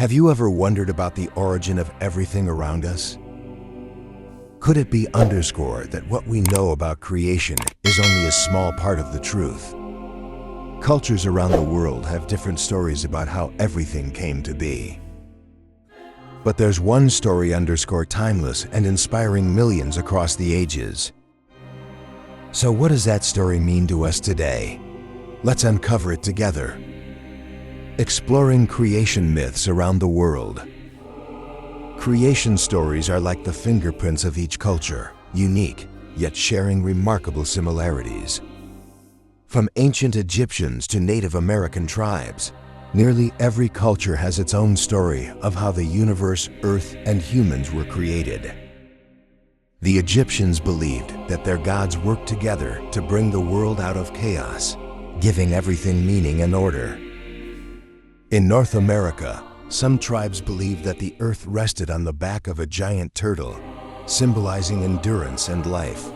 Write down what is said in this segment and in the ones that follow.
Have you ever wondered about the origin of everything around us? Could it be underscored that what we know about creation is only a small part of the truth? Cultures around the world have different stories about how everything came to be. But there's one story underscored timeless and inspiring millions across the ages. So what does that story mean to us today? Let's uncover it together. Exploring creation myths around the world. Creation stories are like the fingerprints of each culture, unique, yet sharing remarkable similarities. From ancient Egyptians to Native American tribes, nearly every culture has its own story of how the universe, earth, and humans were created. The Egyptians believed that their gods worked together to bring the world out of chaos, giving everything meaning and order. In North America, some tribes believed that the earth rested on the back of a giant turtle, symbolizing endurance and life.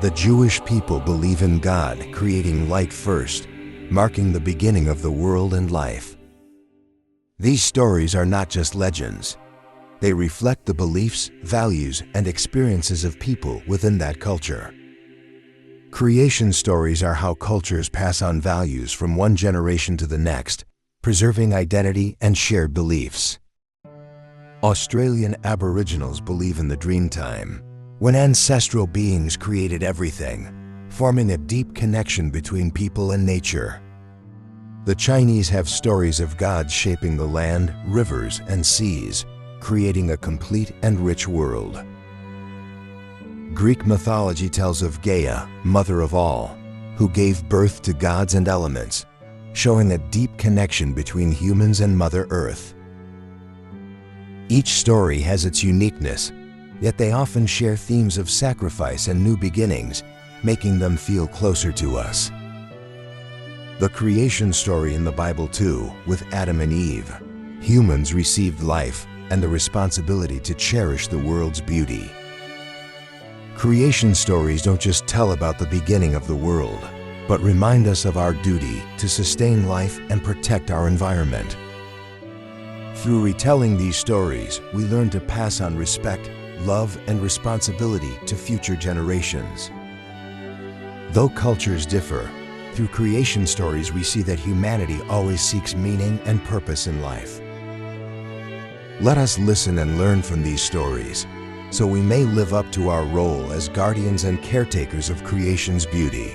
The Jewish people believe in God creating light first, marking the beginning of the world and life. These stories are not just legends. They reflect the beliefs, values, and experiences of people within that culture. Creation stories are how cultures pass on values from one generation to the next, preserving identity and shared beliefs. Australian Aboriginals believe in the Dreamtime, when ancestral beings created everything, forming a deep connection between people and nature. The Chinese have stories of gods shaping the land, rivers, and seas, creating a complete and rich world. Greek mythology tells of Gaia, mother of all, who gave birth to gods and elements, showing a deep connection between humans and Mother Earth. Each story has its uniqueness, yet they often share themes of sacrifice and new beginnings, making them feel closer to us. The creation story in the Bible too, with Adam and Eve. Humans received life and the responsibility to cherish the world's beauty. Creation stories don't just tell about the beginning of the world, but remind us of our duty to sustain life and protect our environment. Through retelling these stories, we learn to pass on respect, love, and responsibility to future generations. Though cultures differ, through creation stories we see that humanity always seeks meaning and purpose in life. Let us listen and learn from these stories, so we may live up to our role as guardians and caretakers of creation's beauty.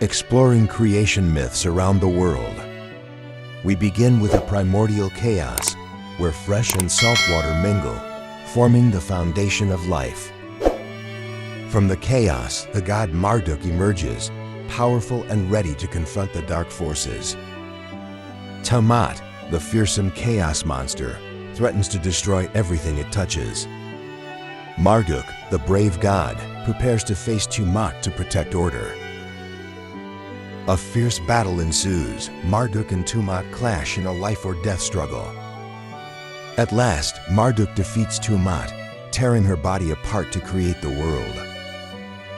Exploring creation myths around the world. We begin with a primordial chaos, where fresh and salt water mingle, forming the foundation of life. From the chaos, the god Marduk emerges, powerful and ready to confront the dark forces. Tiamat, the fearsome chaos monster, threatens to destroy everything it touches. Marduk, the brave god, prepares to face Tiamat to protect order. A fierce battle ensues. Marduk and Tiamat clash in a life-or-death struggle. At last, Marduk defeats Tiamat, tearing her body apart to create the world.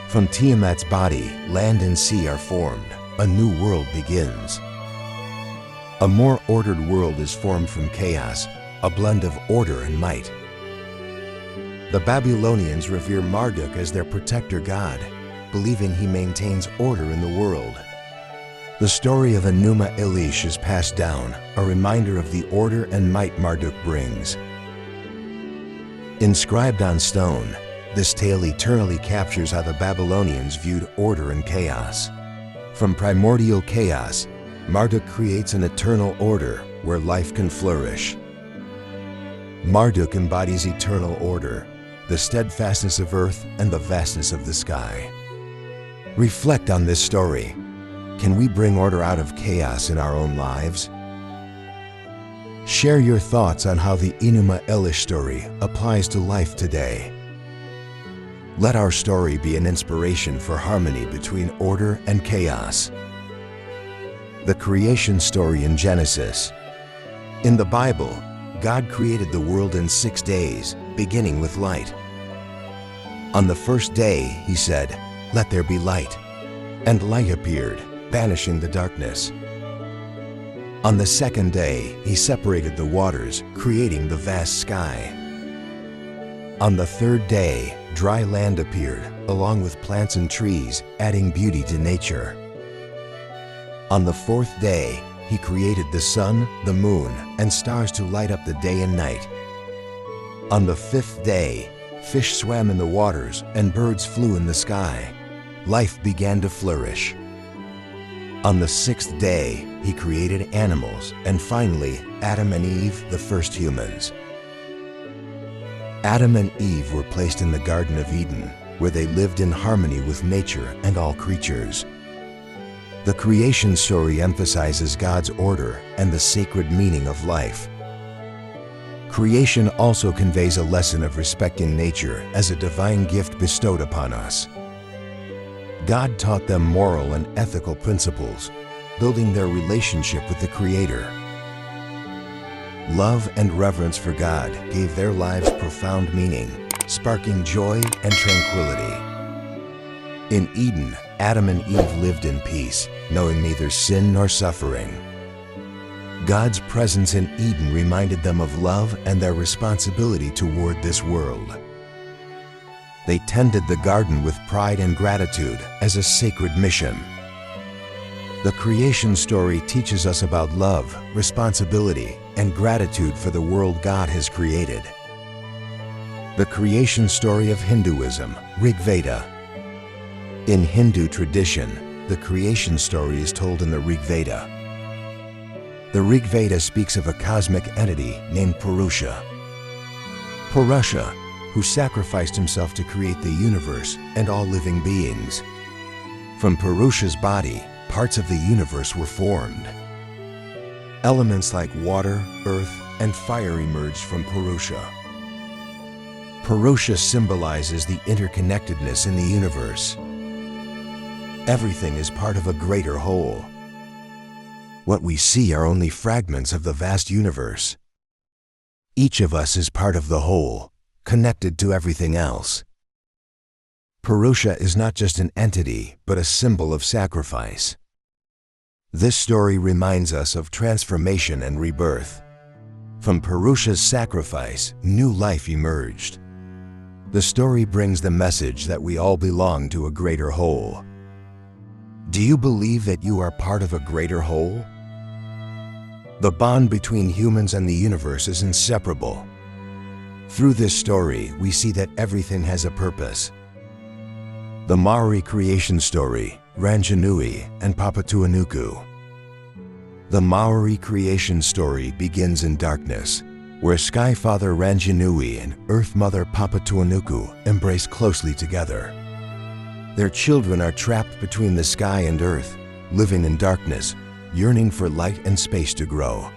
From Tiamat's body, land and sea are formed. A new world begins. A more ordered world is formed from chaos, a blend of order and might. The Babylonians revere Marduk as their protector god, believing he maintains order in the world. The story of Enuma Elish is passed down, a reminder of the order and might Marduk brings. Inscribed on stone, this tale eternally captures how the Babylonians viewed order and chaos. From primordial chaos, Marduk creates an eternal order where life can flourish. Marduk embodies eternal order, the steadfastness of earth and the vastness of the sky. Reflect on this story. Can we bring order out of chaos in our own lives? Share your thoughts on how the Enuma Elish story applies to life today. Let our story be an inspiration for harmony between order and chaos. The creation story in Genesis. In the Bible, God created the world in 6 days, beginning with light. On the first day, He said, "Let there be light." And light appeared, banishing the darkness. On the second day, he separated the waters, creating the vast sky. On the third day, dry land appeared, along with plants and trees, adding beauty to nature. On the fourth day, he created the sun, the moon, and stars to light up the day and night. On the fifth day, fish swam in the waters and birds flew in the sky. Life began to flourish. On the sixth day, he created animals, and finally, Adam and Eve, the first humans. Adam and Eve were placed in the Garden of Eden, where they lived in harmony with nature and all creatures. The creation story emphasizes God's order and the sacred meaning of life. Creation also conveys a lesson of respecting nature as a divine gift bestowed upon us. God taught them moral and ethical principles, building their relationship with the Creator. Love and reverence for God gave their lives profound meaning, sparking joy and tranquility. In Eden, Adam and Eve lived in peace, knowing neither sin nor suffering. God's presence in Eden reminded them of love and their responsibility toward this world. They tended the garden with pride and gratitude as a sacred mission. The creation story teaches us about love, responsibility, and gratitude for the world God has created. The creation story of Hinduism, Rig Veda. In Hindu tradition, the creation story is told in the Rig Veda. The Rig Veda speaks of a cosmic entity named Purusha. Purusha, who sacrificed himself to create the universe and all living beings. From Purusha's body, parts of the universe were formed. Elements like water, earth, and fire emerged from Purusha. Purusha symbolizes the interconnectedness in the universe. Everything is part of a greater whole. What we see are only fragments of the vast universe. Each of us is part of the whole, connected to everything else. Purusha is not just an entity, but a symbol of sacrifice. This story reminds us of transformation and rebirth. From Purusha's sacrifice, new life emerged. The story brings the message that we all belong to a greater whole. Do you believe that you are part of a greater whole? The bond between humans and the universe is inseparable. Through this story, we see that everything has a purpose. The Maori creation story, Ranginui and Papatuanuku. The Maori creation story begins in darkness, where Sky Father Ranginui and Earth Mother Papatuanuku embrace closely together. Their children are trapped between the sky and earth, living in darkness, yearning for light and space to grow.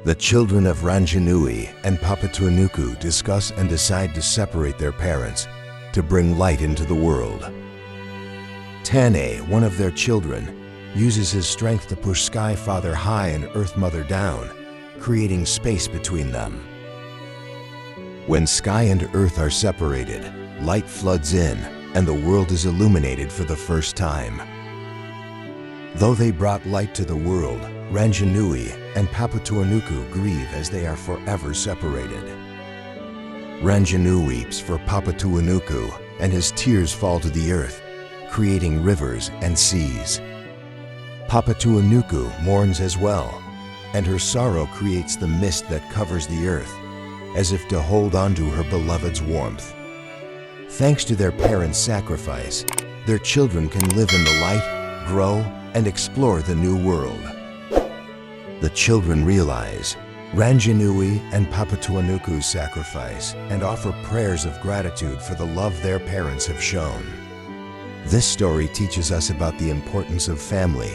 The children of Ranginui and Papatuanuku discuss and decide to separate their parents to bring light into the world. Tane, one of their children, uses his strength to push Sky Father high and Earth Mother down, creating space between them. When sky and earth are separated, light floods in and the world is illuminated for the first time. Though they brought light to the world, Ranginui and Papatuanuku grieve as they are forever separated. Ranginui weeps for Papatuanuku, and his tears fall to the earth, creating rivers and seas. Papatuanuku mourns as well, and her sorrow creates the mist that covers the earth, as if to hold on to her beloved's warmth. Thanks to their parents' sacrifice, their children can live in the light, grow, and explore the new world. The children realize Ranginui and Papatuanuku's sacrifice and offer prayers of gratitude for the love their parents have shown. This story teaches us about the importance of family,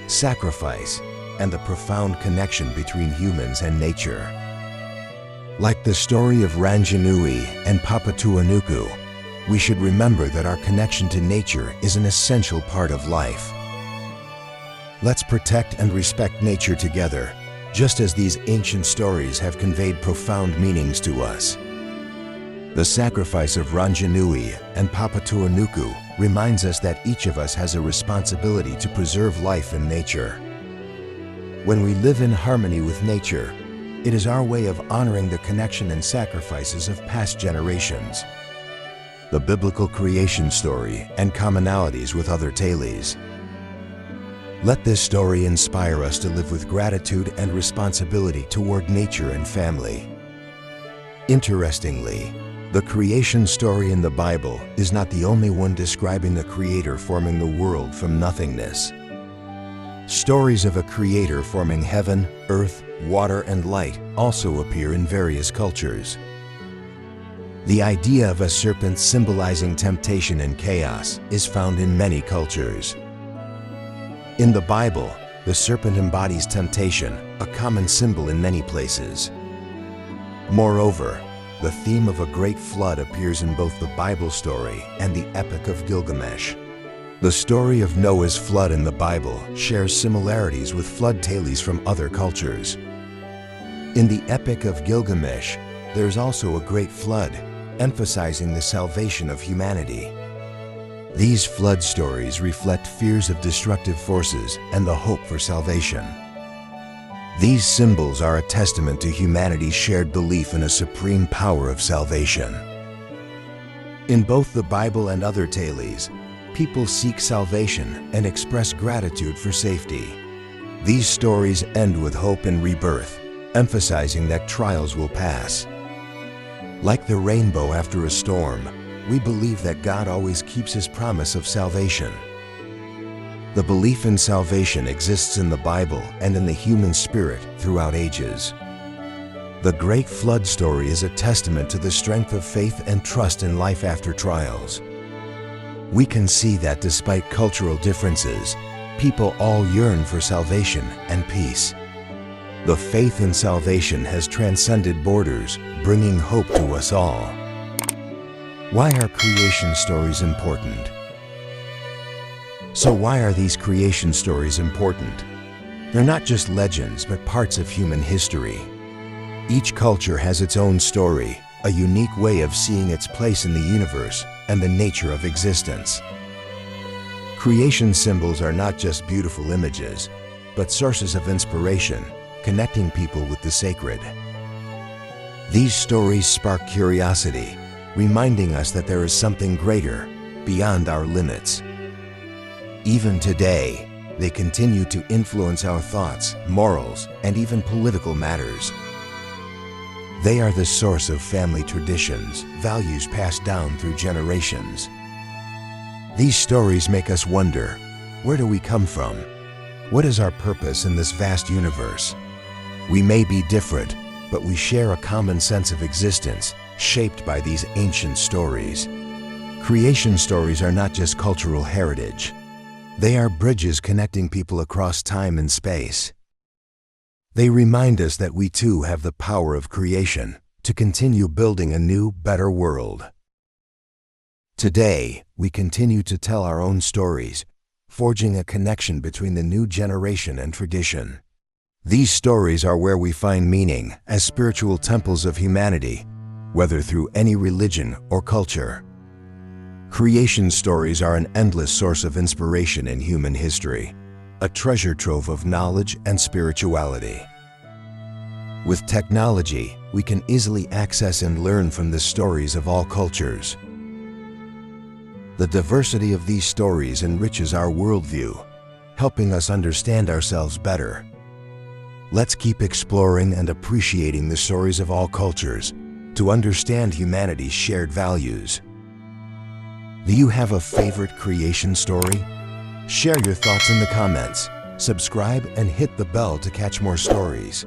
sacrifice, and the profound connection between humans and nature. Like the story of Ranginui and Papatuanuku, we should remember that our connection to nature is an essential part of life. Let's protect and respect nature together, just as these ancient stories have conveyed profound meanings to us. The sacrifice of Ranginui and Papatuanuku reminds us that each of us has a responsibility to preserve life in nature. When we live in harmony with nature, it is our way of honoring the connection and sacrifices of past generations. The biblical creation story and commonalities with other tales. Let this story inspire us to live with gratitude and responsibility toward nature and family. Interestingly, the creation story in the Bible is not the only one describing the Creator forming the world from nothingness. Stories of a Creator forming heaven, earth, water, and light also appear in various cultures. The idea of a serpent symbolizing temptation and chaos is found in many cultures. In the Bible, the serpent embodies temptation, a common symbol in many places. Moreover, the theme of a great flood appears in both the Bible story and the Epic of Gilgamesh. The story of Noah's flood in the Bible shares similarities with flood tales from other cultures. In the Epic of Gilgamesh, there is also a great flood, emphasizing the salvation of humanity. These flood stories reflect fears of destructive forces and the hope for salvation. These symbols are a testament to humanity's shared belief in a supreme power of salvation. In both the Bible and other tales, people seek salvation and express gratitude for safety. These stories end with hope and rebirth, emphasizing that trials will pass. Like the rainbow after a storm, we believe that God always keeps His promise of salvation. The belief in salvation exists in the Bible and in the human spirit throughout ages. The Great Flood story is a testament to the strength of faith and trust in life after trials. We can see that despite cultural differences, people all yearn for salvation and peace. The faith in salvation has transcended borders, bringing hope to us all. Why are creation stories important? So why are these creation stories important? They're not just legends, but parts of human history. Each culture has its own story, a unique way of seeing its place in the universe and the nature of existence. Creation symbols are not just beautiful images, but sources of inspiration, connecting people with the sacred. These stories spark curiosity, reminding us that there is something greater, beyond our limits. Even today, they continue to influence our thoughts, morals, and even political matters. They are the source of family traditions, values passed down through generations. These stories make us wonder, where do we come from? What is our purpose in this vast universe? We may be different, but we share a common sense of existence, shaped by these ancient stories. Creation stories are not just cultural heritage. They are bridges connecting people across time and space. They remind us that we too have the power of creation to continue building a new, better world. Today, we continue to tell our own stories, forging a connection between the new generation and tradition. These stories are where we find meaning as spiritual temples of humanity, whether through any religion or culture. Creation stories are an endless source of inspiration in human history, a treasure trove of knowledge and spirituality. With technology, we can easily access and learn from the stories of all cultures. The diversity of these stories enriches our worldview, helping us understand ourselves better. Let's keep exploring and appreciating the stories of all cultures to understand humanity's shared values. Do you have a favorite creation story? Share your thoughts in the comments, subscribe, and hit the bell to catch more stories.